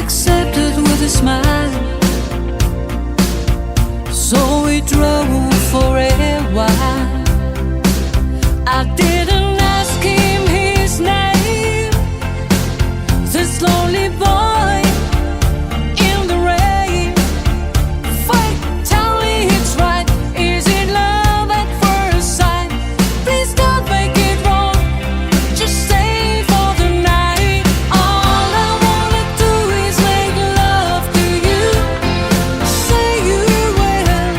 accepted with a smile. So we drove for a while. I didn't ask him his name, this lonely boy in the rain. Wait, tell me it's right. Is it love at first sight? Please don't make it wrong, just stay for the night. All I wanna do is make love to you. Say you will,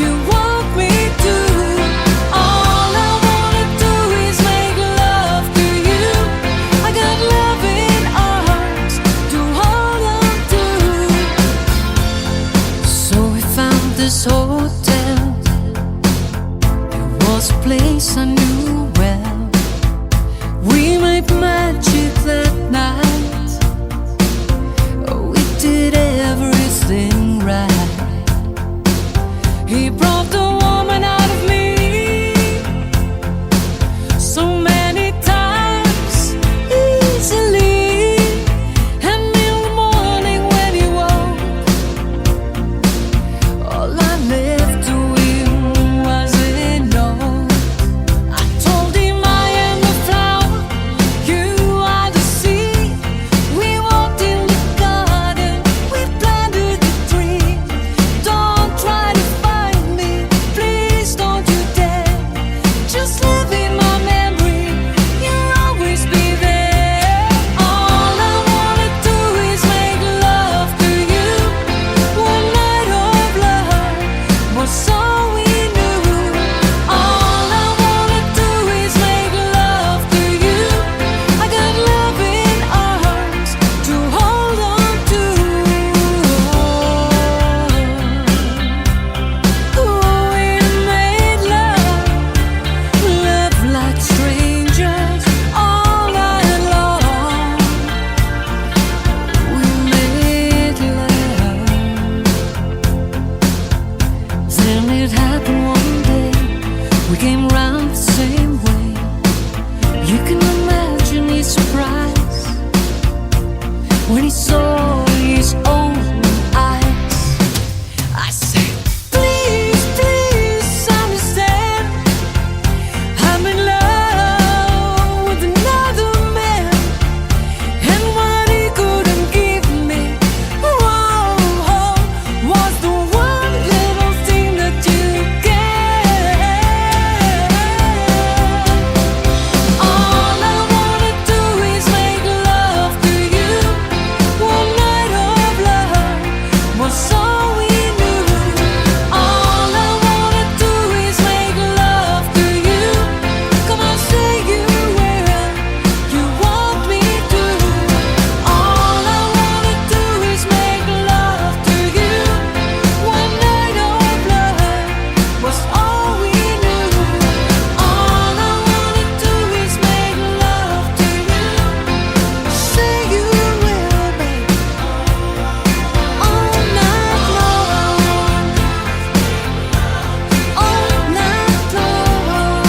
you want me to. All I wanna do is make love to you. I got love in arms to hold on to. So we found this hotel. It was a place I knew well. We made magic that night. We did everything right. He brought the woman out of me so many times easily. And in the morning when he woke, all I left to him was a note. I told him I am the flower, you are the seed. We walked in the garden, we planted the tree. Don't try to find me, please don't you dare. Just live in my memory, you'll always be there. All I wanna do is make love to you. One night of love was all we knew. All I wanna do is make love to you. I got love in arms to hold on to. We made love like strangers all night long. We made love. Then it happened one day, we came round the same way. You can imagine his surprise when he saw his own eyes. I said, please, please understand, I'm in love with another man. And what he couldn't give me, whoa, was the one little thing that you get. All I wanna do is make love to you. One night of love was all we knew. All I wanna do is make love to you. Come on, say you will, you want me to. All I wanna do is make love to you. One night of love was all we knew. All I wanna do is make love to you. Say you will, baby. All night long, all night long, all night long.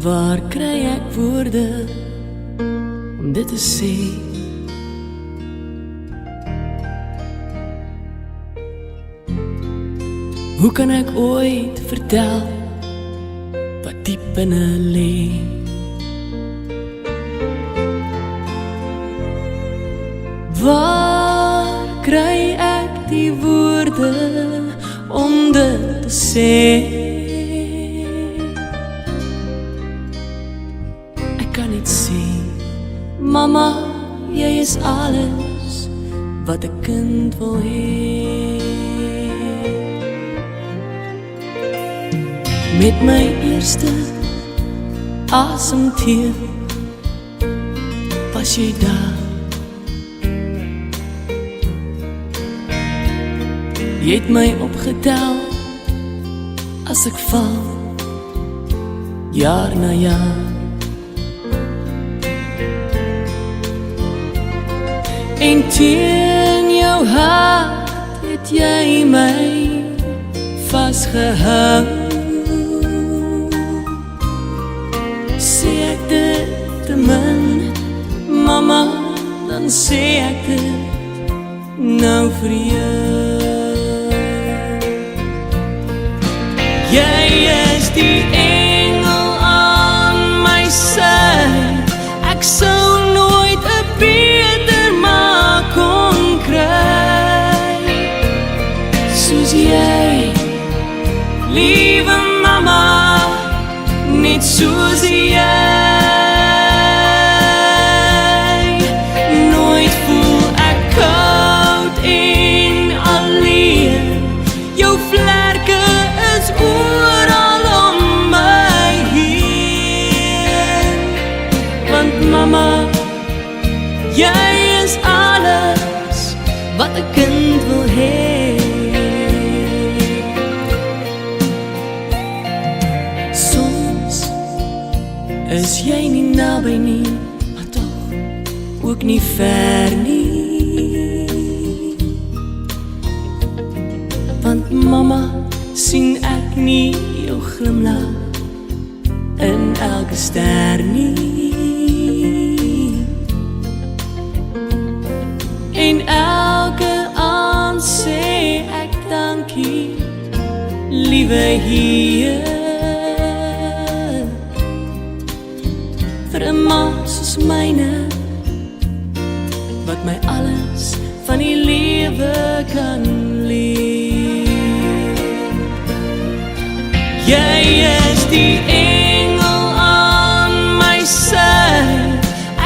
Waar kry ek woorde om dit te sê? Hoe kan ek ooit vertel wat diep binne lê? Waar kry ek die woorde om dit te sê? Ek kan niet sê, mama, jy is alles wat 'n kind wil hê. Met my eerste asemteug was jy daar. Jy het my opgetel as ek val, jaar na jaar. En teen jou hart het jy my vasgehou. Sê ek dit te min, mama, dan sê ek dit nou vir jou. Jy is die engel aan my sy, ek sou nooit 'n beter ma kon kry soos jy, liewe mama, net soos jy. Nooit voel ek koud en alleen, jou vlerke is oral om my heen. Want mama, jy is alles wat 'n kind wil hê. Soms is jy nie naby nie, maar tog ook nie ver nie. Want mama, sien ek nie jou glimlach in elke ster nie. En elke aand sê ek dankie, liewe Heer, vir 'n ma soos myne, wat my alles van die lewe kan leer. Jy is die engel aan my sy,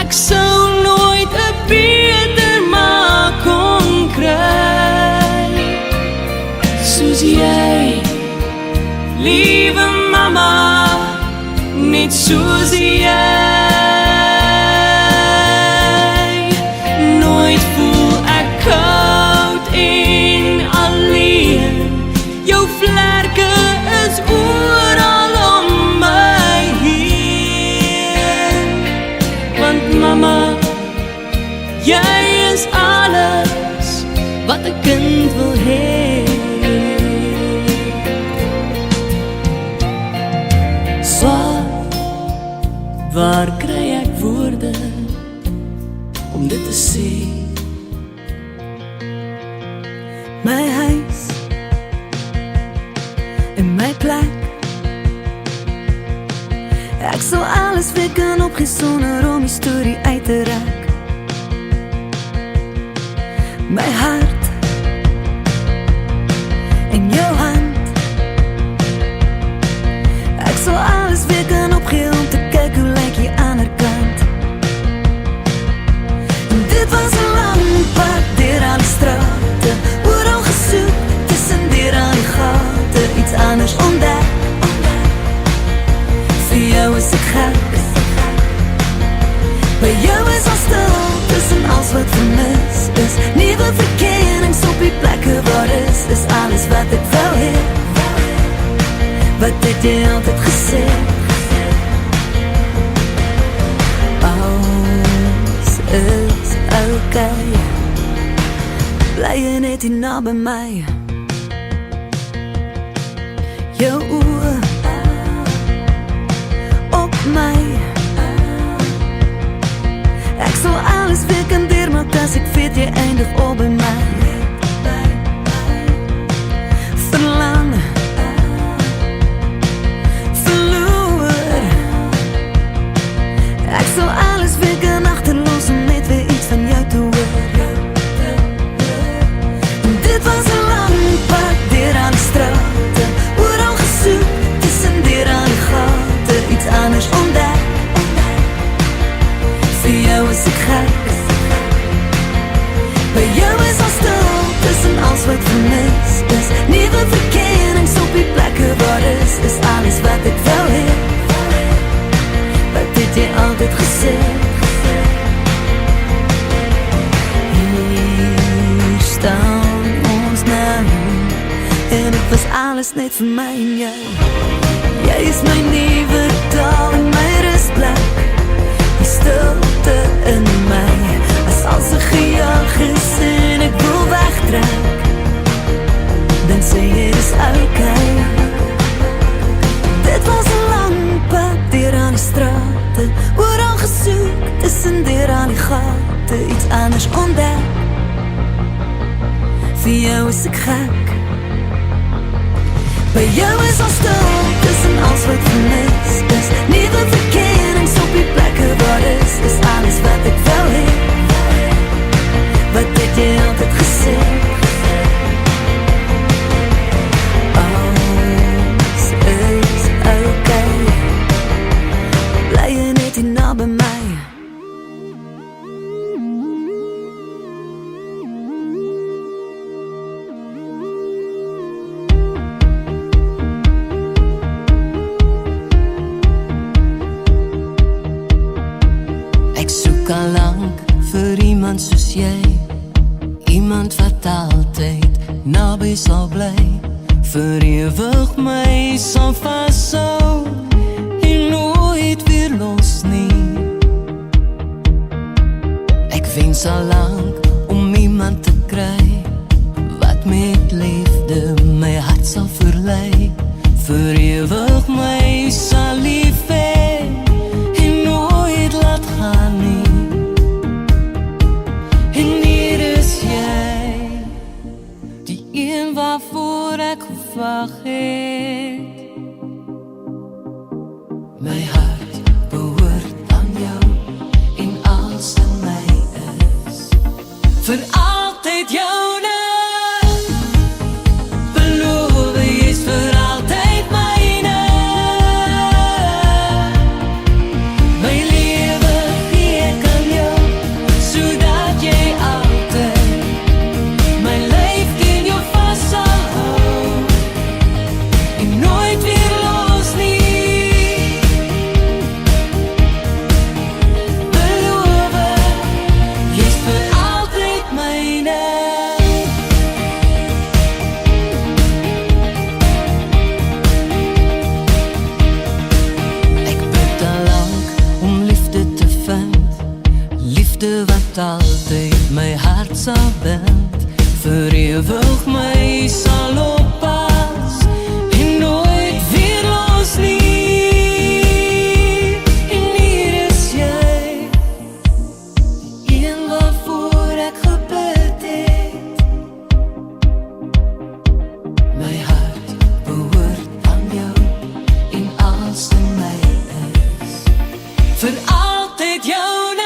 ek sou nooit 'n beter ma kon kry soos jy, liewe mama, net soos jy. Nooit voel ek koud en alleen, jou vlerke is oral om my heen. Want mama, jy is alles wat 'n kind wil hê. Waar kry ek woorde om dit te sê? My huis en my plek, ek sal alles weer kan opgee sonder om die storie uit te rek. My hart en jou hand, ek sal alles weer kan opgee om te kyk hoe lyk die ander kant. Dit was 'n lang pad deur al die strate, oral gesoek, tussen deur al die gate, iets anders ontdek. Vir jou is ek gek, by jou is al stil, tussen alles wat vermis is. Nuwe verkennings op die plekke waar is alles wat ek wou hê. Wat het jy altyd gesê? Alles is okay, bly jy net hier na by my. Jou oë op my, ek sal alles weer kan deurmaak as ek weet jy eindig op by my. Verlang, verloor, ek sal alles weer kan agterlos om net weer iets van jou te hoor. Dit was 'n lang pad deur al die strate, oral gesoek, tussen deur al die gate, iets anders ontdek. Vir jou is ek gek, by jou is al stil, tussen alles wat vermis is. Nuwe verkennings op die plekke waar is alles wat ek wou hê. Wat het jy altyd gesê? Hier staan ons nou, was alles net vir my en jou. Jy is my nuwe taal en my rustplek, die stilte in my, as als ek gejaag is en ek wil wegtrek, dan sê jy dis okay. Dit was 'n lang pad deur aan die strate, oral gesoek, tussen deur aan die gate, iets anders ontdek. Vir jou is ek gek. By jou is al stil, tussen alles wat vermis is, nuwe verkennings op die plekke waar is alles wat ek wou hê. Wat het jy altyd gesê? Alles is okay, bly jy net hier naby my. Al lank vir iemand soos jy, iemand wat altyd naby sal bly, vir ewig my sal vashou en nooit weer los nie. Ek wens al lank om iemand te kry, wat met liefde my hart sal verlei, vir ewig my sal lief hê en nooit laat gaan nie. Waarvoor ek gevag het. My hart behoort aan jou en als in my is, vir altyd joune. Beloof jy is vir altyd myne. My lewe gee ek aan jou, sodat jy altyd my lyf teen jou wat altyd my hart sal bind, vir ewig my sal oppas en nooit weer los nie. En hier is jy, die een waarvoor ek gebid het. My hart behoort aan jou en als in my is, vir altyd joune.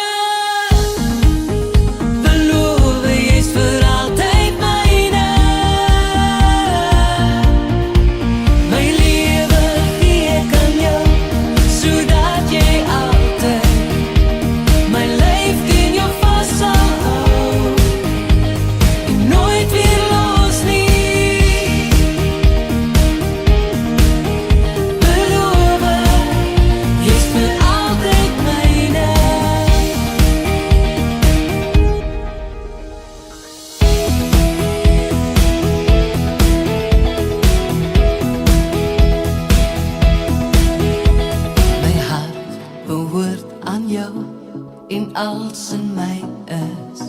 En als in my is,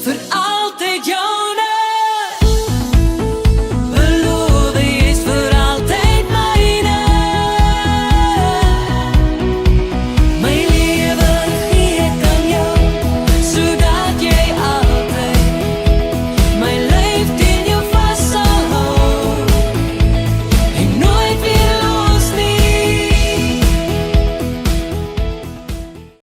vir altyd jou.